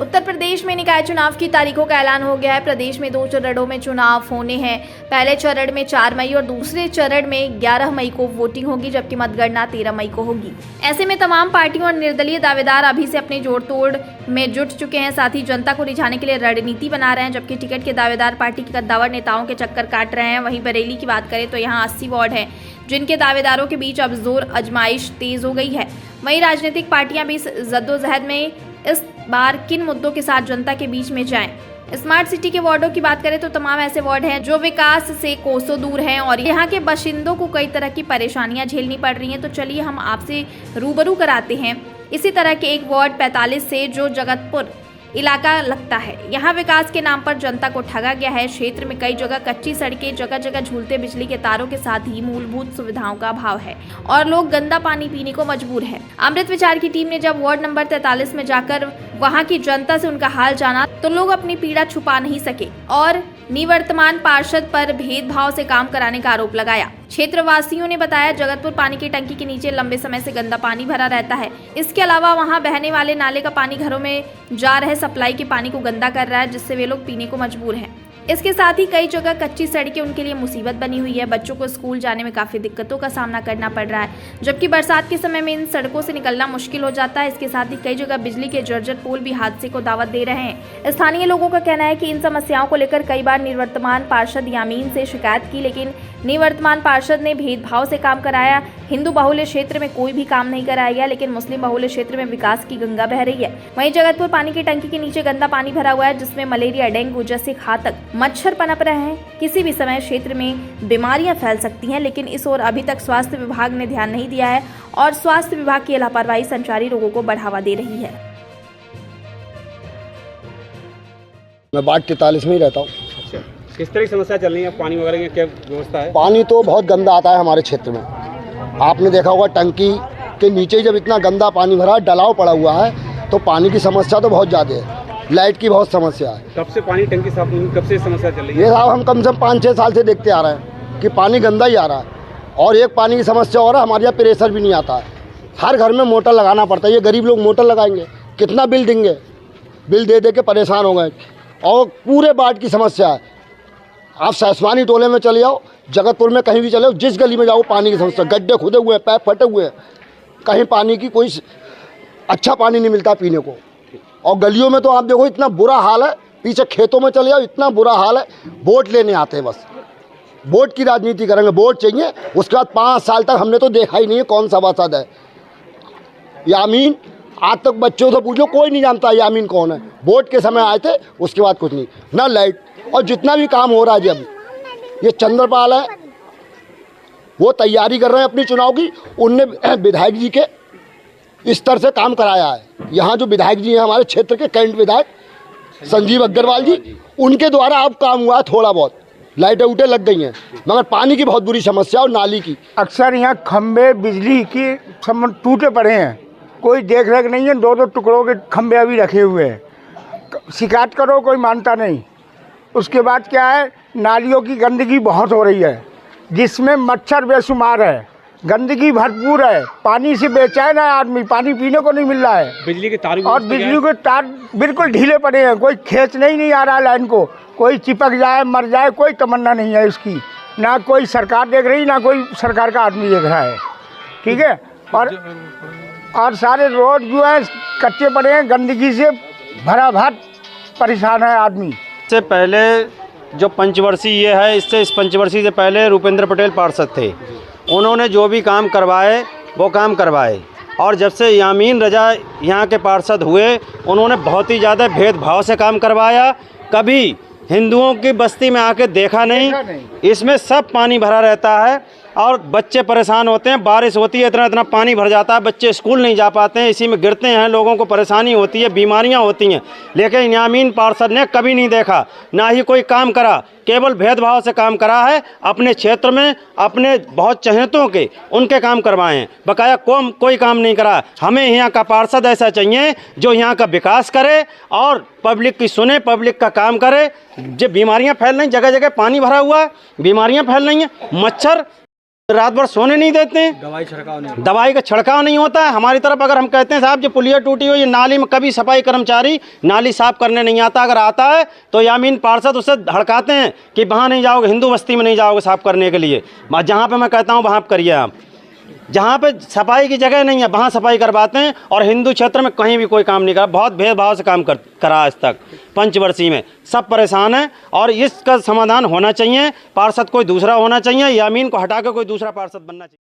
उत्तर प्रदेश में निकाय चुनाव की तारीखों का ऐलान हो गया है। प्रदेश में 2 चरणों में चुनाव होने हैं। पहले चरण में 4 मई और दूसरे चरण में 11 मई को वोटिंग होगी, जबकि मतगणना 13 मई को होगी। ऐसे में तमाम पार्टियों और निर्दलीय दावेदार अभी से अपने जोड़ तोड़ में जुट चुके हैं। साथ ही जनता को रिझाने के लिए रणनीति बना रहे हैं, जबकि टिकट के दावेदार पार्टी के कद्दावर नेताओं के चक्कर काट रहे हैं। वहीं बरेली की बात करें तो यहाँ 80 वार्ड हैं, जिनके दावेदारों के बीच अब जोर आजमाइश तेज हो गई है। वहीं राजनीतिक पार्टियां भी इस जद्दोजहद में इस बार किन मुद्दों के साथ जनता के बीच में जाएं। स्मार्ट सिटी के वार्डों की बात करें तो तमाम ऐसे वार्ड हैं जो विकास से कोसों दूर हैं और यहाँ के बाशिंदों को कई तरह की परेशानियां झेलनी पड़ रही हैं। तो चलिए हम आपसे रूबरू कराते हैं इसी तरह के एक वार्ड 45 से, जो जगतपुर इलाका लगता है। यहाँ विकास के नाम पर जनता को ठगा गया है। क्षेत्र में कई जगह कच्ची सड़कें, जगह जगह झूलते बिजली के तारों के साथ ही मूलभूत सुविधाओं का अभाव है और लोग गंदा पानी पीने को मजबूर है। अमृत विचार की टीम ने जब वार्ड नंबर 43 में जाकर वहाँ की जनता से उनका हाल जाना तो लोग अपनी पीड़ा छुपा नहीं सके और निवर्तमान पार्षद पर भेदभाव से काम कराने का आरोप लगाया। क्षेत्रवासियों ने बताया, जगतपुर पानी की टंकी के नीचे लंबे समय से गंदा पानी भरा रहता है। इसके अलावा वहां बहने वाले नाले का पानी घरों में जा रहे सप्लाई के पानी को गंदा कर रहा है, जिससे वे लोग पीने को मजबूर हैं। इसके साथ ही कई जगह कच्ची सड़कें उनके लिए मुसीबत बनी हुई है। बच्चों को स्कूल जाने में काफी दिक्कतों का सामना करना पड़ रहा है, जबकि बरसात के समय में इन सड़कों से निकलना मुश्किल हो जाता है। इसके साथ ही कई जगह बिजली के जर्जर पोल भी हादसे को दावत दे रहे हैं। स्थानीय लोगों का कहना है कि इन समस्याओं को लेकर कई बार निवर्तमान पार्षद यामीन से शिकायत की, लेकिन निवर्तमान पार्षद ने भेदभाव से काम कराया। हिंदू बहुल्य क्षेत्र में कोई भी काम नहीं कराया गया, लेकिन मुस्लिम बहुल्य क्षेत्र में विकास की गंगा बह रही है। वहीं जगतपुर पानी की टंकी के नीचे गंदा पानी भरा हुआ है, जिसमें मलेरिया, डेंगू जैसे घातक मच्छर पनप रहे हैं। किसी भी समय क्षेत्र में बीमारियां फैल सकती हैं, लेकिन इस ओर अभी तक स्वास्थ्य विभाग ने ध्यान नहीं दिया है और स्वास्थ्य विभाग की लापरवाही संचारी रोगों को बढ़ावा दे रही है। मैं वार्ड 43 में ही रहता हूँ। अच्छा, किस तरह की समस्या चल रही है? पानी वगैरह की क्या व्यवस्था है? पानी तो बहुत गंदा आता है हमारे क्षेत्र में। आपने देखा होगा टंकी के नीचे जब इतना गंदा पानी भरा, डलाव पड़ा हुआ है, तो पानी की समस्या तो बहुत ज़्यादा है। लाइट की बहुत समस्या है। कब से पानी टंकी साफ नहीं, कब से समस्या चल रही है? ये साहब हम कम से कम 5-6 साल से देखते आ रहे हैं कि पानी गंदा ही आ रहा है। और एक पानी की समस्या हो रहा है, हमारे यहाँ प्रेशर भी नहीं आता है। हर घर में मोटर लगाना पड़ता है। ये गरीब लोग मोटर लगाएंगे, कितना बिल देंगे? बिल दे दे के परेशान हो गए। और पूरे वार्ड की समस्या है। आप सैसवानी टोले में चले जाओ, जगतपुर में कहीं भी चले जाओ, जिस गली में जाओ पानी की समस्या। गड्ढे खुदे हुए हैं, पैप फटे हुए हैं, कहीं पानी की कोई अच्छा पानी नहीं मिलता पीने को। और गलियों में तो आप देखो इतना बुरा हाल है। पीछे खेतों में चले जाओ, इतना बुरा हाल है। वोट लेने आते हैं, बस वोट की राजनीति करेंगे, वोट चाहिए। उसके बाद 5 साल तक हमने तो देखा ही नहीं है कौन सा सभासद है यामीन। आज तक बच्चों से पूछो, कोई नहीं जानता यामीन कौन है। वोट के समय आए थे, उसके बाद कुछ नहीं, ना लाइट। और जितना भी काम हो रहा है, जब ये चंद्रपाल है वो तैयारी कर रहे हैं अपनी चुनाव की। उनने विधायक जी के स्तर से काम कराया है। यहाँ जो विधायक जी हैं हमारे क्षेत्र के, कैंट विधायक संजीव अग्रवाल जी, उनके द्वारा अब काम हुआ है। थोड़ा बहुत लाइटें उटे लग गई हैं, मगर पानी की बहुत बुरी समस्या और नाली की। अक्सर यहाँ खंबे बिजली के टूटे पड़े हैं, कोई देख रेख नहीं है। 2-2 टुकड़ों के खंबे अभी रखे हुए हैं। शिकायत करो, कोई मानता नहीं। उसके बाद क्या है, नालियों की गंदगी बहुत हो रही है, जिसमें मच्छर बेशुमार है, गंदगी भरपूर है। पानी से बेचैन है आदमी, पानी पीने को नहीं मिल रहा है। बिजली के तार और बिजली के तार बिल्कुल ढीले पड़े हैं, कोई खींचने ही नहीं आ रहा है लाइन को। कोई चिपक जाए, मर जाए, कोई तमन्ना नहीं है इसकी। ना कोई सरकार देख रही, ना कोई सरकार का आदमी देख रहा है। ठीक है। और सारे रोड जो है कच्चे पड़े हैं, गंदगी से भरा भर परेशान है आदमी। इससे पहले जो पंचवर्षीय ये है, इस पंचवर्षीय से पहले रूपेंद्र पटेल पार्षद थे। उन्होंने जो भी काम करवाए वो काम करवाए। और जब से यामीन रजा यहाँ के पार्षद हुए, उन्होंने बहुत ही ज़्यादा भेदभाव से काम करवाया। कभी हिंदुओं की बस्ती में आके देखा नहीं। इसमें सब पानी भरा रहता है और बच्चे परेशान होते हैं। बारिश होती है, इतना पानी भर जाता है, बच्चे स्कूल नहीं जा पाते हैं, इसी में गिरते हैं, लोगों को परेशानी होती है, बीमारियां होती हैं। लेकिन यामीन पार्षद ने कभी नहीं देखा, ना ही कोई काम करा, केवल भेदभाव से काम करा है। अपने क्षेत्र में अपने बहुत चहेतों के उनके काम करवाए हैं, बकाया कोई काम नहीं करा। हमें यहाँ का पार्षद ऐसा चाहिए जो यहाँ का विकास करे और पब्लिक की सुने, पब्लिक का काम करे। जो बीमारियाँ फैल रही, जगह जगह पानी भरा हुआ है, बीमारियाँ फैल रही हैं, मच्छर रात भर सोने नहीं देते हैं, दवाई का छिड़काव नहीं होता है। हमारी तरफ अगर हम कहते हैं साहब जो पुलिया टूटी हुई है नाली में, कभी सफाई कर्मचारी नाली साफ करने नहीं आता। अगर आता है तो यामीन पार्षद उससे हड़काते हैं कि वहाँ नहीं जाओगे, हिंदू बस्ती में नहीं जाओगे साफ करने के लिए। जहाँ पे मैं कहता हूँ वहाँ करिए आप, जहाँ पे सफाई की जगह नहीं है वहाँ सफाई करवाते हैं। और हिंदू क्षेत्र में कहीं भी कोई काम नहीं करा, बहुत भेदभाव से काम करा आज तक पंचवर्षीय में। सब परेशान हैं और इसका समाधान होना चाहिए। पार्षद कोई दूसरा होना चाहिए, यामीन को हटा कर कोई दूसरा पार्षद बनना चाहिए।